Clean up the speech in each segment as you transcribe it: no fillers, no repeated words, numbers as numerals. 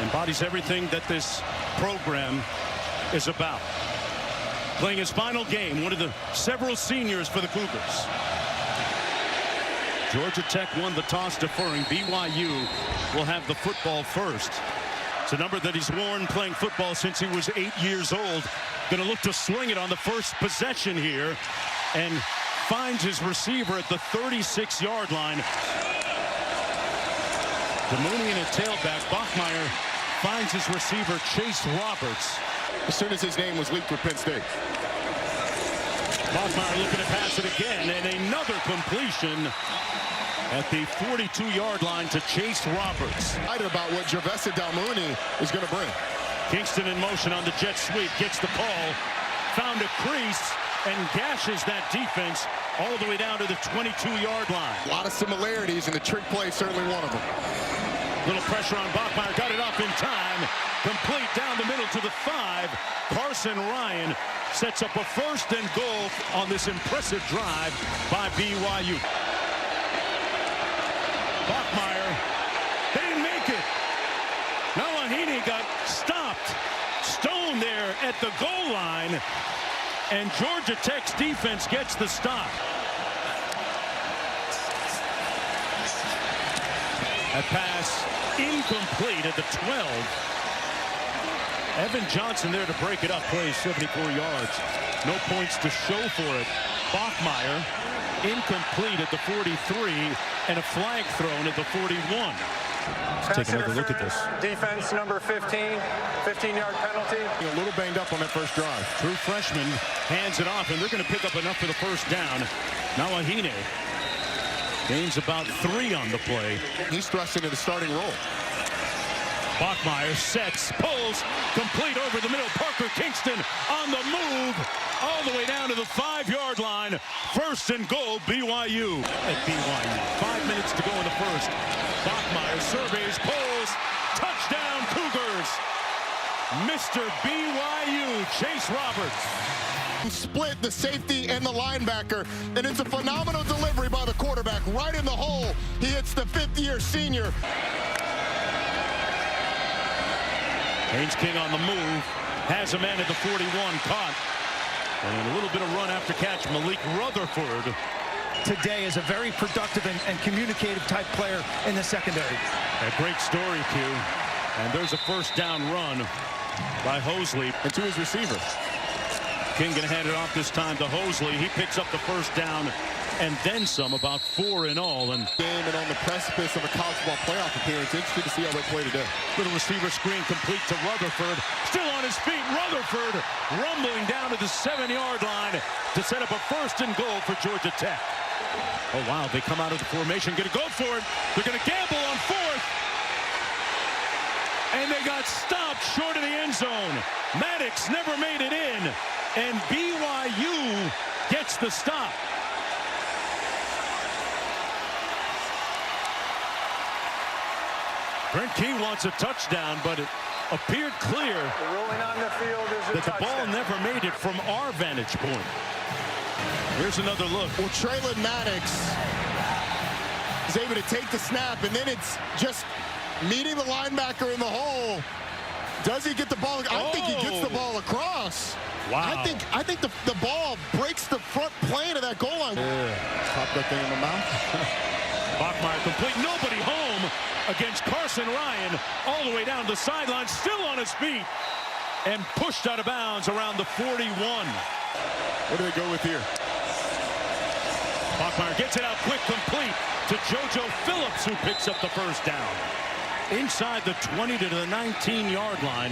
Embodies everything that this program is about. Playing his final game, one of the several seniors for the Cougars. Georgia Tech won the toss, deferring. BYU will have the football first. It's a number that he's worn playing football since he was 8 years old. Going to look to swing it on the first possession here, and finds his receiver at the 36-yard line. DeMooney in a tailback. Bachmeier finds his receiver, Chase Roberts. As soon as his name was leaked for Penn State. Bachmeier looking to pass it again, and another completion at the 42-yard line to Chase Roberts. Excited about what Javessa DeMooney is going to bring. Kingston in motion on the jet sweep, gets the call, found a crease, and gashes that defense all the way down to the 22-yard line. A lot of similarities, and the trick play is certainly one of them. Little pressure on Bachmeier, got it off in time. Complete down the middle to the 5. Carson Ryan sets up a 1st and goal on this impressive drive by BYU. Bachmeier, they didn't make it. Nawahine got stopped, stoned there at the goal line, and Georgia Tech's defense gets the stop. A pass incomplete at the 12. Evan Johnson there to break it up, plays 74 yards. No points to show for it. Bachmeier incomplete at the 43, and a flag thrown at the 41. Let's take another look at this. Defense number 15, 15-yard penalty. A little banged up on that first drive. True freshman hands it off, and they're going to pick up enough for the first down. Nawahine gains about 3 on the play. He's thrust into the starting role. Bachmeier sets, pulls, complete over the middle. Parker Kingston on the move, all the way down to the 5-yard line. 1st and goal, BYU at BYU. 5 minutes to go in the first. Bachmeier surveys, pulls, touchdown Cougars. Mr. BYU, Chase Roberts. Split the safety and the linebacker, and it's a phenomenal delivery by the quarterback right in the hole. He hits the 5th-year senior. Haynes King on the move, has a man at the 41, caught. And a little bit of run after catch, Malik Rutherford. Today is a very productive and communicative type player in the secondary. A great story, Q. And there's a first down run by Hosley. And to his receiver. King gonna hand it off this time to Hosley. He picks up the first down and then some, about 4 in all. And on the precipice of a college football playoff appearance. Interesting to see how they play today. Little receiver screen complete to Rutherford. Still on his feet, Rutherford rumbling down to the 7-yard line to set up a 1st and goal for Georgia Tech. Oh wow, they come out of the formation, gonna go for it. They're gonna gamble on 4th. And they got stopped short of the end zone. Maddox never made it in. And BYU gets the stop. Brent Key wants a touchdown, but it appeared clear The ruling on the field is a that the ball touchdown. never made it from our vantage point. Here's another look. Well, Traylon Maddox is able to take the snap, and then it's just meeting the linebacker in the hole. Does he get the ball? I think he gets the ball across. Wow. I think the ball breaks the front plane of that goal line. Pop that thing in the mouth. Bachmeier complete. Nobody home against Carson Ryan. All the way down the sideline. Still on his feet. And pushed out of bounds around the 41. What do they go with here? Bachmeier gets it out quick, complete to JoJo Phillips, who picks up the first down. Inside the 20 to the 19-yard line.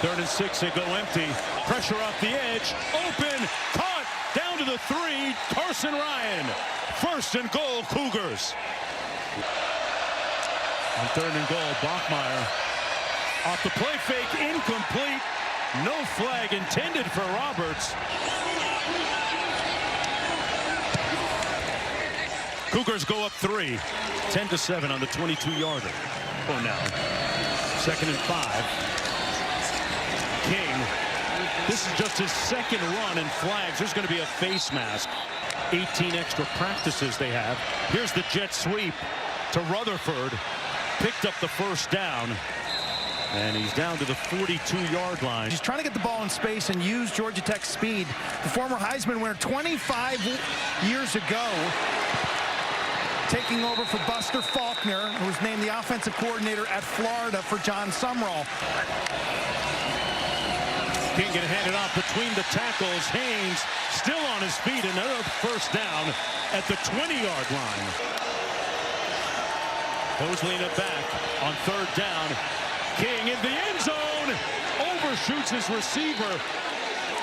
3rd and 6, they go empty. Pressure off the edge. Open. Caught. Down to the 3. Carson Ryan. 1st and goal, Cougars. On 3rd and goal, Bachmeier. Off the play fake. Incomplete. No flag intended for Roberts. Cougars go up 3. 10-7 on the 22-yarder. Oh, now. 2nd and 5. King. This is just his 2nd run in flags. There's going to be a face mask. 18 extra practices they have. Here's the jet sweep to Rutherford. Picked up the first down. And he's down to the 42-yard line. He's trying to get the ball in space and use Georgia Tech's speed. The former Heisman winner 25 years ago, taking over for Buster Faulkner, who was named the offensive coordinator at Florida for John Sumrall. King gonna hand it off between the tackles. Haynes still on his feet. Another first down at the 20-yard line. Mosley in it back on third down. King in the end zone. Overshoots his receiver,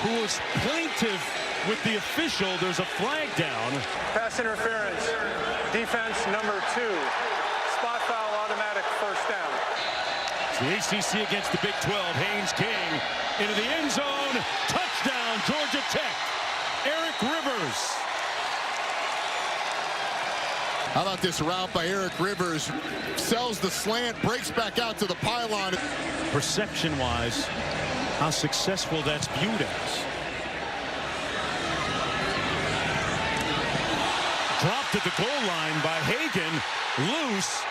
who was plaintive with the official. There's a flag down. Pass interference. Defense number 2. Spot foul, automatic first down. It's the ACC against the Big 12. Haynes King into the end zone. Touchdown, Georgia Tech. Eric Rivers. How about this route by Eric Rivers? Sells the slant, breaks back out to the pylon. Perception-wise, how successful that's viewed as. Dropped at the goal line by Hagan, loose,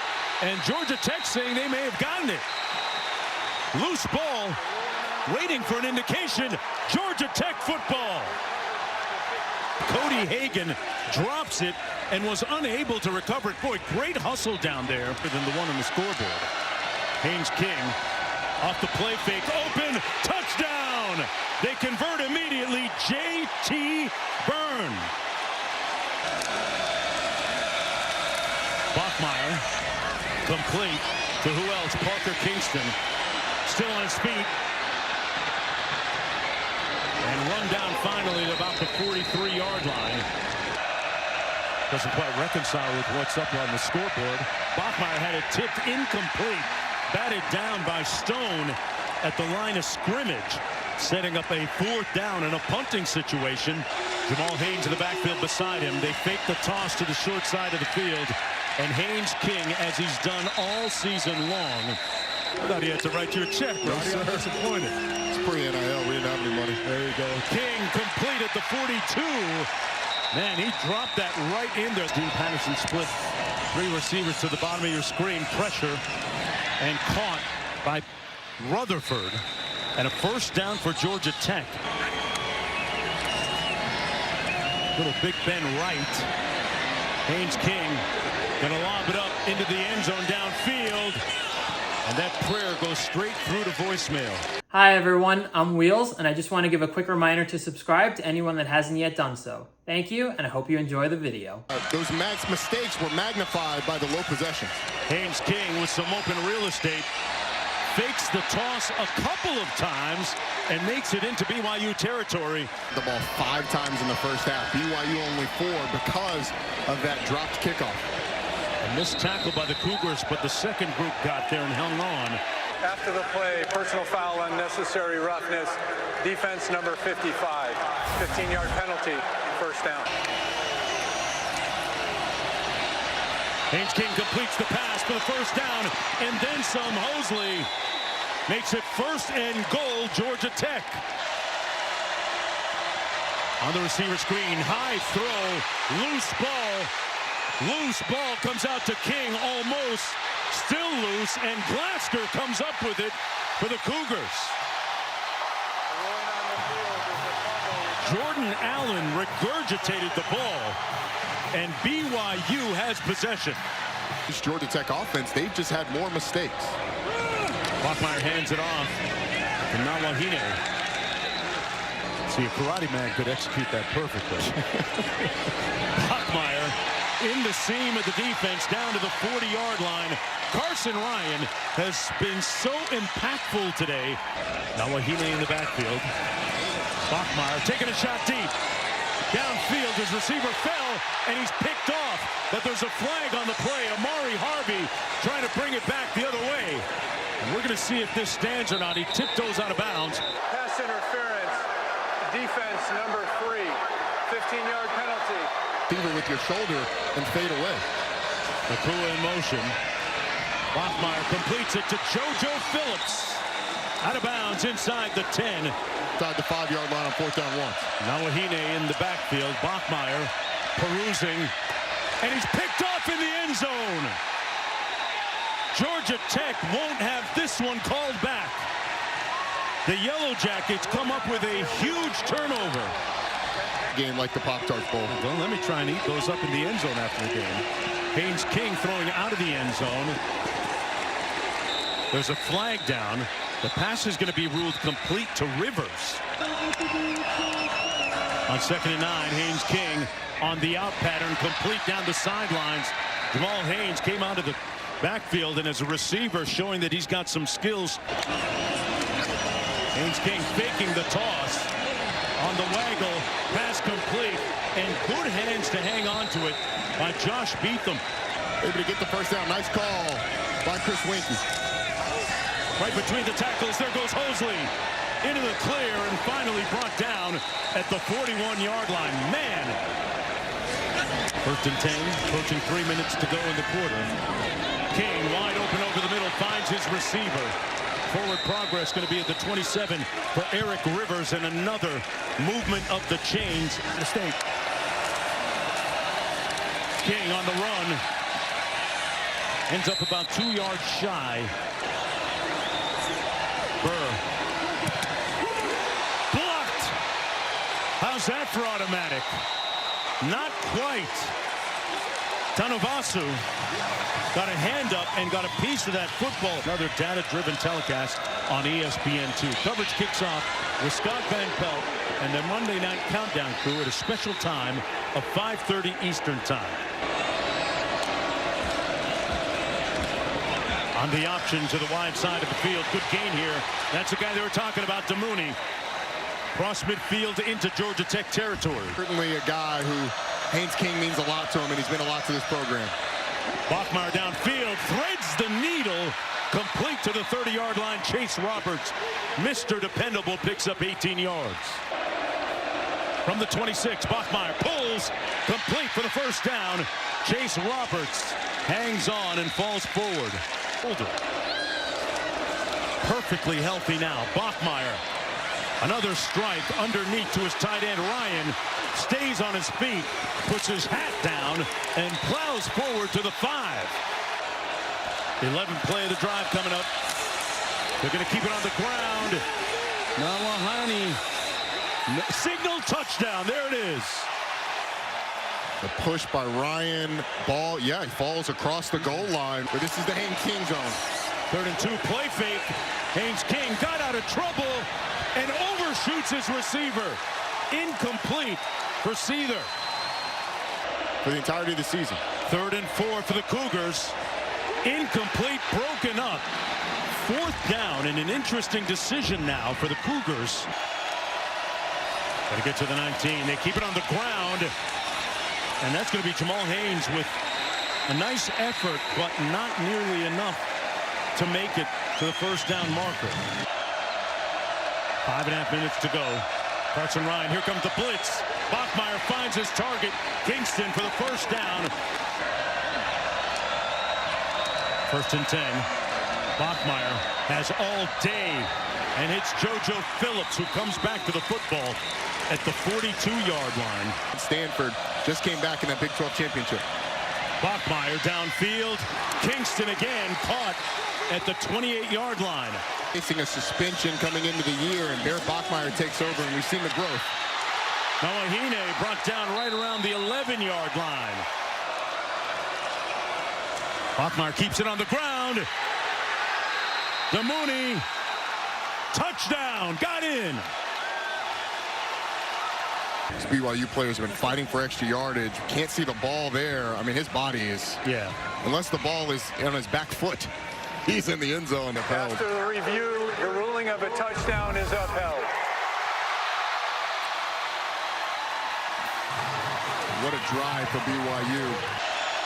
and Georgia Tech saying they may have gotten it. Loose ball, waiting for an indication. Georgia Tech football. Cody Hagan drops it and was unable to recover it. Boy, great hustle down there than the one on the scoreboard. Haynes King off the play fake, open, touchdown. They convert immediately. J.T. Byrne. Bachmeyer, complete to who else? Parker Kingston, still on his feet. And run down finally at about the 43-yard line. Doesn't quite reconcile with what's up on the scoreboard. Bachmeyer had it tipped incomplete. Batted down by Stone at the line of scrimmage. Setting up a fourth down in a punting situation. Jamal Haynes in the backfield beside him. They fake the toss to the short side of the field. And Haynes King, as he's done all season long. I thought he had to write you a check, bro. I'm disappointed. It's pre-NIL. We didn't have any money. There you go. King complete at the 42. Man, he dropped that right in there. Dean Patterson split 3 receivers to the bottom of your screen. Pressure and caught by Rutherford. And a first down for Georgia Tech. Little Big Ben right. Haynes King gonna lob it up into the end zone downfield. And that prayer goes straight through to voicemail. Hi everyone, I'm Wheels, and I just want to give a quick reminder to subscribe to anyone that hasn't yet done so. Thank you, and I hope you enjoy the video. Those Max mistakes were magnified by the low possessions. Haynes King with some open real estate. Fakes the toss a couple of times and makes it into BYU territory. The ball 5 times in the first half. BYU only 4 because of that dropped kickoff. A missed tackle by the Cougars, but the second group got there and hung on. After the play, personal foul, unnecessary roughness. Defense number 55. 15-yard penalty, first down. Haynes King completes the pass for the first down, and then some. Mosley makes it 1st and goal, Georgia Tech. On the receiver screen, high throw, loose ball. Loose ball comes out to King, almost still loose, and Glasgow comes up with it for the Cougars. Jordan Allen regurgitated the ball, and BYU has possession. This Georgia Tech offense, they've just had more mistakes. Bachmeyer hands it off to Nawahine. See, a karate man could execute that perfectly. Bachmeyer in the seam of the defense down to the 40-yard line. Carson Ryan has been so impactful today. Nawahine in the backfield. Bachmeyer taking a shot deep. Downfield, his receiver fell, and he's picked off. But there's a flag on the play. Amari Harvey trying to bring it back the other way. And we're going to see if this stands or not. He tiptoes out of bounds. Pass interference. Defense number 3. 15-yard penalty. Either with your shoulder and fade away. Nakua in motion. Bachmeyer completes it to JoJo Phillips. Out of bounds inside the 10. Inside the 5-yard line on 4th down 1. Nawahine in the backfield. Bachmeyer perusing. And he's picked off in the end zone. Georgia Tech won't have this one called back. The Yellow Jackets come up with a huge turnover. Game like the Pop-Tarts Bowl. Well, let me try and eat those up in the end zone after the game. Haynes King throwing out of the end zone. There's a flag down. The pass is going to be ruled complete to Rivers. On 2nd and 9, Haynes King on the out pattern, complete down the sidelines. Jamal Haynes came out of the backfield and as a receiver showing that he's got some skills. Haynes King faking the toss. On the waggle, pass complete, and good hands to hang on to it by Josh Beetham. Able to get the first down. Nice call by Chris Winky. Right between the tackles, there goes Hosley. Into the clear and finally brought down at the 41-yard line. Man! 1st and 10, approaching 3 minutes to go in the quarter. King wide open over the middle, finds his receiver. Forward progress going to be at the 27 for Eric Rivers, and another movement of the chains. Mistake. King on the run. Ends up about 2 yards shy. Burr. Blocked. How's that for automatic? Not quite. Tanavasu got a hand up and got a piece of that football. Another data-driven telecast on ESPN2. Coverage kicks off with Scott Van Pelt and the Monday Night Countdown crew at a special time of 5:30 Eastern Time. On the option to the wide side of the field. Good gain here. That's the guy they were talking about, DeMooney. Cross midfield into Georgia Tech territory. Certainly a guy who Haynes King means a lot to him, and he's been a lot to this program. Bachmeier downfield, threads the needle, complete to the 30-yard line. Chase Roberts, Mr. Dependable, picks up 18 yards. From the 26, Bachmeier pulls, complete for the first down. Chase Roberts hangs on and falls forward. Perfectly healthy now. Bachmeier, another strike underneath to his tight end. Ryan stays on his feet, puts his hat down, and plows forward to the 5. 11th play of the drive coming up. They're going to keep it on the ground. Nawahani, signal touchdown. There it is. The push by Ryan. Ball, yeah, he falls across the goal line. But this is the Haynes King zone. 3rd and 2, play fake. Haynes King got out of trouble and overshoots his receiver. Incomplete for Seether. For the entirety of the season. 3rd and 4 for the Cougars. Incomplete, broken up. 4th down, and an interesting decision now for the Cougars. Got to get to the 19. They keep it on the ground. And that's going to be Jamal Haynes with a nice effort, but not nearly enough to make it to the first down marker. 5.5 minutes to go. Tarts and Ryan, here comes the blitz. Bachmeier finds his target. Kingston for the first down. 1st and 10. Bachmeier has all day and hits JoJo Phillips, who comes back to the football at the 42-yard line. Stanford just came back in that Big 12 championship. Bachmeier downfield. Kingston again caught at the 28-yard line. Facing a suspension coming into the year, and Barrett Bachmeier takes over, and we've seen the growth. Nawahine brought down right around the 11-yard line. Bachmeier keeps it on the ground. DeMooney, touchdown, got in. These BYU players have been fighting for extra yardage. Can't see the ball there. I mean, his body is, Yeah. unless the ball is on his back foot, he's in the end zone upheld. After the review, the ruling of a touchdown is upheld. What a drive for BYU.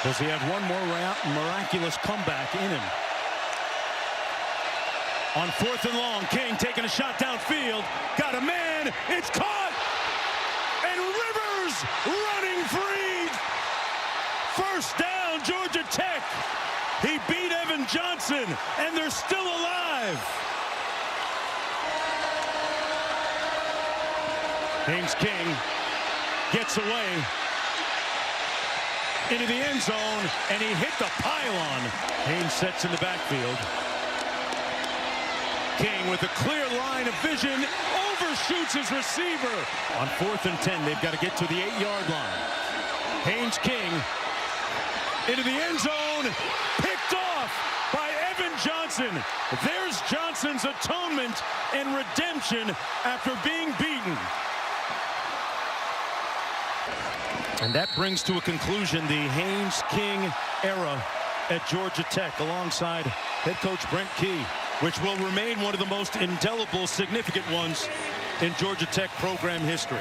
Does he have one more miraculous comeback in him? On 4th and long, King taking a shot downfield. Got a man. It's caught. And Rivers running free. First down, Georgia Tech. He beat Evan Johnson, and they're still alive. Haynes King gets away into the end zone, and he hit the pylon. Haynes sets in the backfield. King with a clear line of vision, overshoots his receiver. On 4th and 10, they've got to get to the 8-yard line. Haynes King into the end zone, picked off by Evan Johnson. There's Johnson's atonement and redemption after being beaten. And that brings to a conclusion the Haynes King era at Georgia Tech alongside head coach Brent Key, which will remain one of the most indelible, significant ones in Georgia Tech program history.